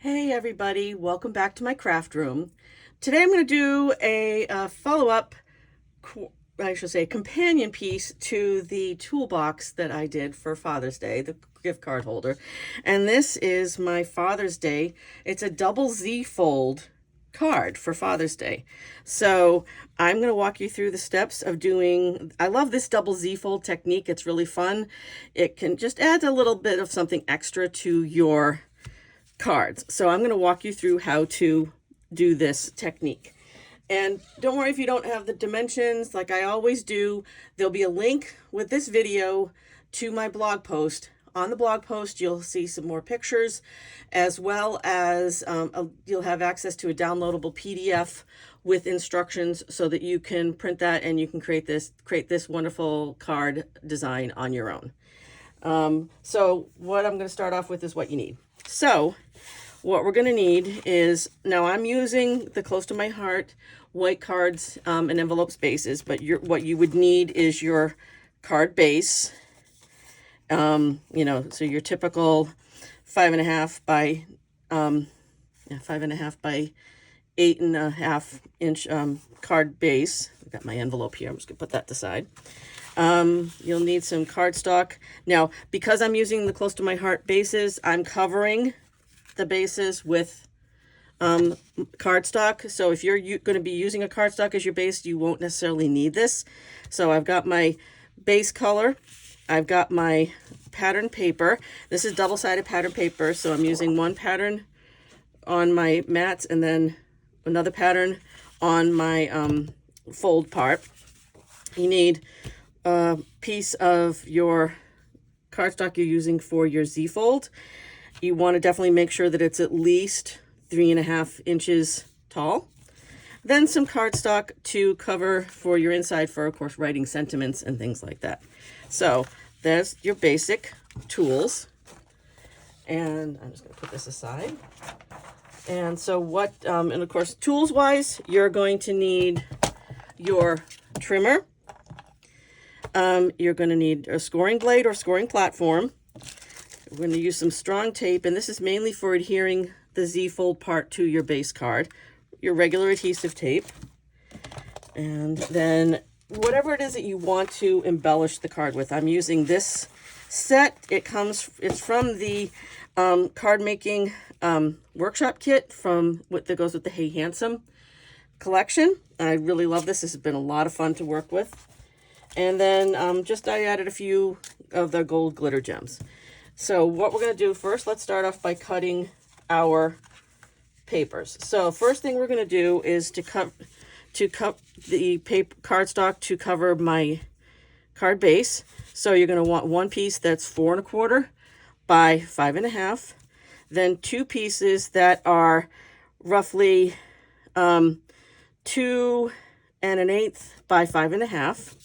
Hey everybody, welcome back to my craft room. Today I'm going to do a follow-up, I should say, companion piece to the toolbox that I did for Father's Day, the gift card holder. And this is my Father's Day. It's a double Z fold card for Father's Day. So I'm going to walk you through the steps of doing, I love this double Z fold technique. It's really fun. It can just add a little bit of something extra to your cards. So I'm going to walk you through how to do this technique. And don't worry if you don't have the dimensions, like I always do. There'll be a link with this video to my blog post. On the blog post, you'll see some more pictures, as well as you'll have access to a downloadable PDF with instructions so that you can print that and you can create this wonderful card design on your own. So what I'm going to start off with is what you need. So what we're going to need is, now I'm using the Close to My Heart white cards and envelope spaces, but what you would need is your card base. So your typical 5.5 by 5.5 by 8.5 inch card base. I've got my envelope here. I'm just gonna put that aside. You'll need some cardstock. Now, because I'm using the Close to My Heart bases, I'm covering the bases with cardstock. So if you're going to be using a cardstock as your base, you won't necessarily need this. So I've got my base color. I've got my pattern paper. This is double-sided pattern paper. So I'm using one pattern on my mats and then another pattern on my fold part. You need a piece of your cardstock you're using for your Z-fold. You want to definitely make sure that it's at least 3.5 inches tall. Then some cardstock to cover for your inside for, of course, writing sentiments and things like that. So there's your basic tools. And I'm just going to put this aside. And so and of course, tools-wise, you're going to need your trimmer. You're going to need a scoring blade or scoring platform. We're going to use some strong tape, and this is mainly for adhering the Z-fold part to your base card. Your regular adhesive tape. And then whatever it is that you want to embellish the card with. I'm using this set. It's from the card making workshop kit that goes with the Hey Handsome collection. I really love this. This has been a lot of fun to work with. And then I added a few of the gold glitter gems. So what we're going to do first, let's start off by cutting our papers. So first thing we're going to do is to cut the paper cardstock to cover my card base. So you're going to want one piece that's 4.25 by 5.5. Then two pieces that are roughly 2 1/8 by 5.5.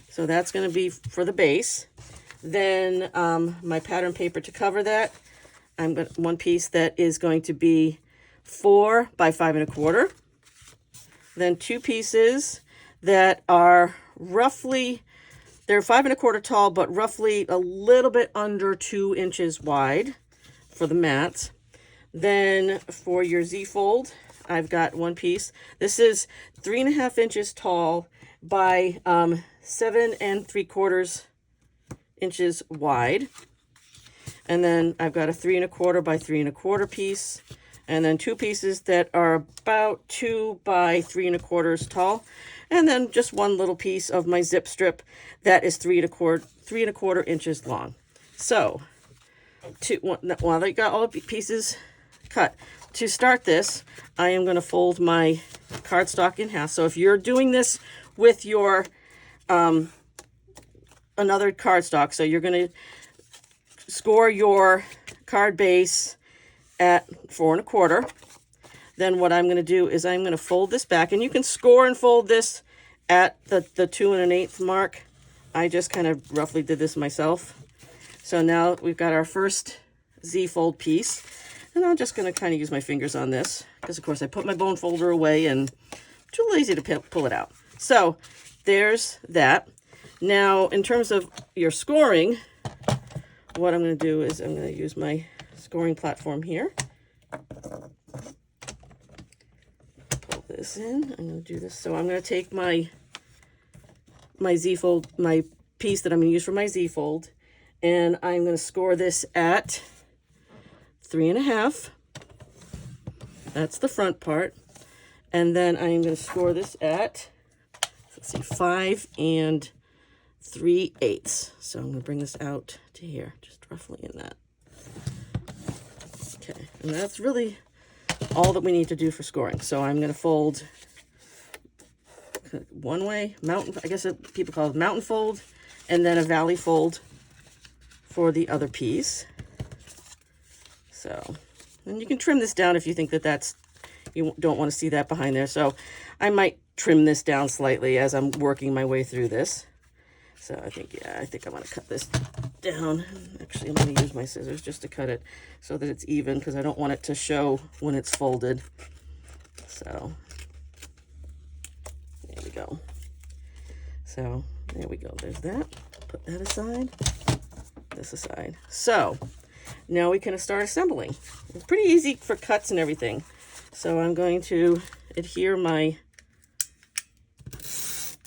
So that's going to be for the base. Then my pattern paper to cover that. I'm got one piece that is going to be 4 by 5.25. Then two pieces that are they're 5.25 tall, but roughly a little bit under 2 inches wide for the mats. Then for your Z-fold, I've got one piece. This is 3.5 inches tall by 7.75 inches wide. And then I've got a 3.25 by 3.25 piece, and then two pieces that are about 2 by 3.25 tall, and then just one little piece of my zip strip that is 3.25 inches long. So while I got all the pieces cut, to start this, I am going to fold my cardstock in half. So if you're doing this with your another cardstock, so you're going to score your card base at 4.25. Then what I'm going to do is I'm going to fold this back, and you can score and fold this at the 2 1/8 mark. I just kind of roughly did this myself. So now we've got our first Z-fold piece, and I'm just going to kind of use my fingers on this because, of course, I put my bone folder away and I'm too lazy to pull it out. So there's that. Now, in terms of your scoring, what I'm going to do is I'm going to use my scoring platform here. this in. I'm going to do this. So I'm going to take my Z-fold, my piece that I'm going to use for my Z-fold, and I'm going to score this at 3.5. That's the front part. And then I'm going to score this at, let's see, 5 3/8. So I'm going to bring this out to here, just roughly in that. Okay, and that's really all that we need to do for scoring. So I'm going to fold one way, mountain, I guess people call it mountain fold, and then a valley fold for the other piece. So, and you can trim this down if you think that you don't want to see that behind there. So I might trim this down slightly as I'm working my way through this. So I think I'm going to cut this down. Actually, I'm going to use my scissors just to cut it so that it's even, because I don't want it to show when it's folded. So there we go. So there we go. There's that. Put that aside. This aside. So now we can start assembling. It's pretty easy for cuts and everything. So I'm going to adhere my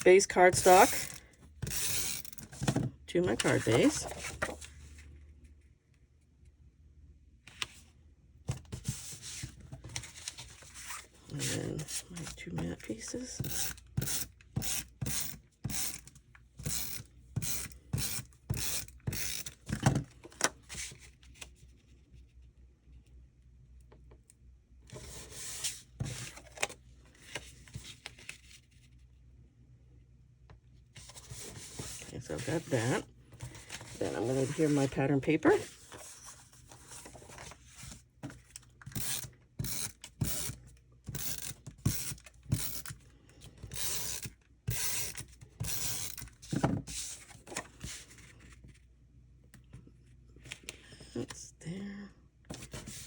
base cardstock to my card base. And then my 2 matte pieces. Okay, so I've got that. Then I'm going to adhere my pattern paper. That's there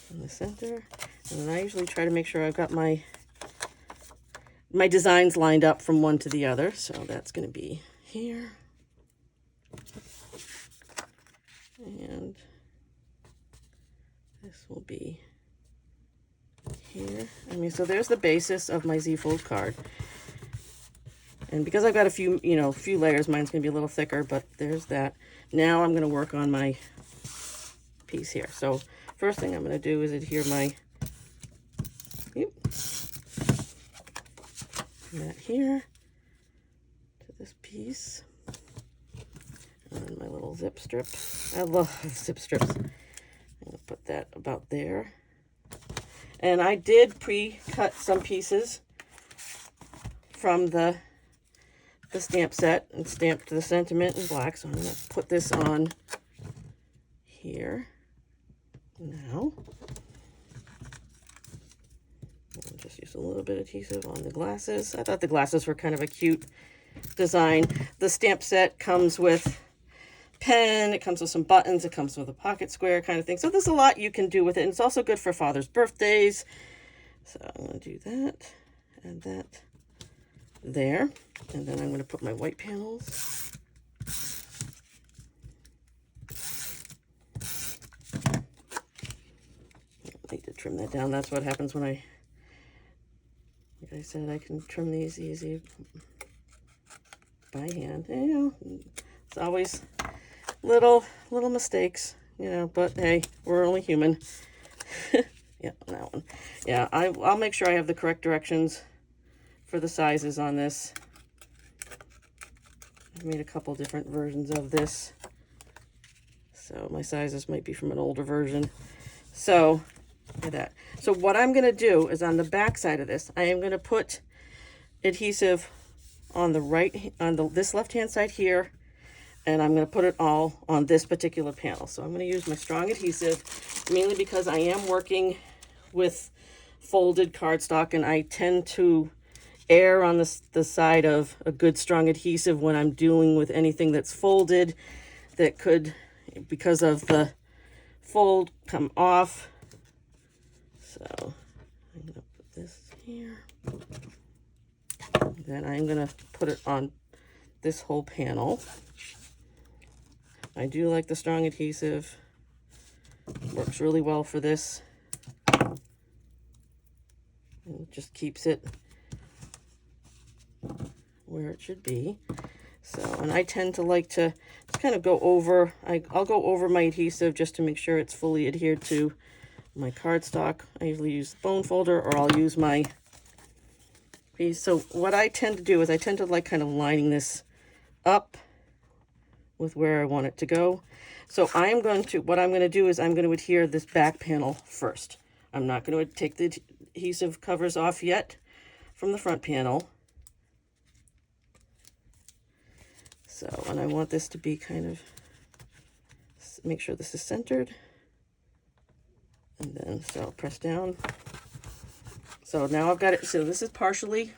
in the center. And then I usually try to make sure I've got my designs lined up from one to the other. So that's going to be here. And this will be here. So there's the basis of my Z-fold card. And because I've got a few layers, mine's going to be a little thicker, but there's that. Now I'm going to work on my piece here. So first thing I'm going to do is adhere my that here to this piece. And my little zip strip. I love zip strips. I'm going to put that about there. And I did pre-cut some pieces from the stamp set and stamped the sentiment in black. So I'm going to put this on here now. I'll just use a little bit of adhesive on the glasses. I thought the glasses were kind of a cute design. The stamp set comes with pen, it comes with some buttons, it comes with a pocket square kind of thing. So there's a lot you can do with it. And it's also good for Father's birthdays. So I'm going to do that and that there. And then I'm going to put my white panels. I need to trim that down. That's what happens when like I said, I can trim these easy by hand. It's always little mistakes, but hey, we're only human. Yeah, that one. Yeah, I'll make sure I have the correct directions for the sizes on this. I've made a couple different versions of this, so my sizes might be from an older version. So look at that. So what I'm going to do is on the back side of this, I am going to put adhesive on the this left hand side here, and I'm going to put it all on this particular panel. So I'm going to use my strong adhesive, mainly because I am working with folded cardstock, and I tend to err on the side of a good strong adhesive when I'm dealing with anything that's folded that could, because of the fold, come off. So I'm going to put this here. Then I'm going to put it on this whole panel. I do like the strong adhesive. It works really well for this. And it just keeps it where it should be. So, and I tend to like to just kind of go over, I'll go over my adhesive just to make sure it's fully adhered to my cardstock. I usually use the bone folder, or I'll use my piece. So what I tend to do is I tend to like kind of lining this up with where I want it to go. So what I'm going to do is I'm going to adhere this back panel first. I'm not going to take the adhesive covers off yet from the front panel. So, and I want this to be kind of, make sure this is centered. And then, so press down. So now I've got it, so this is partially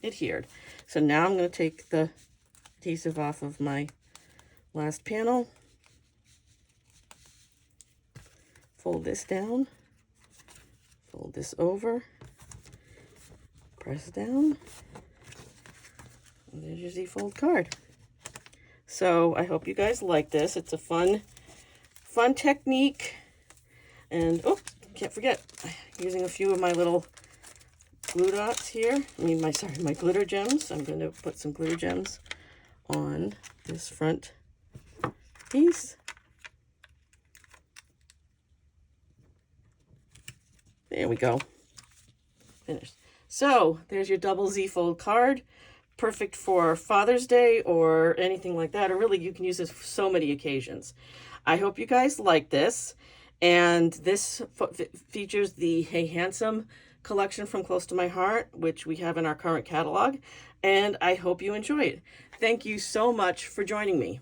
adhered. So now I'm going to take the adhesive off of my last panel. Fold this down. Fold this over. Press down. And there's your Z-fold card. So I hope you guys like this. It's a fun technique. And, oh, can't forget, using a few of my little glue dots here. My glitter gems. I'm going to put some glitter gems on this front piece. There we go. Finished. So there's your double Z-fold card. Perfect for Father's Day or anything like that. Or really, you can use this for so many occasions. I hope you guys like this. And this features the Hey Handsome collection from Close to My Heart, which we have in our current catalog. And I hope you enjoy it. Thank you so much for joining me.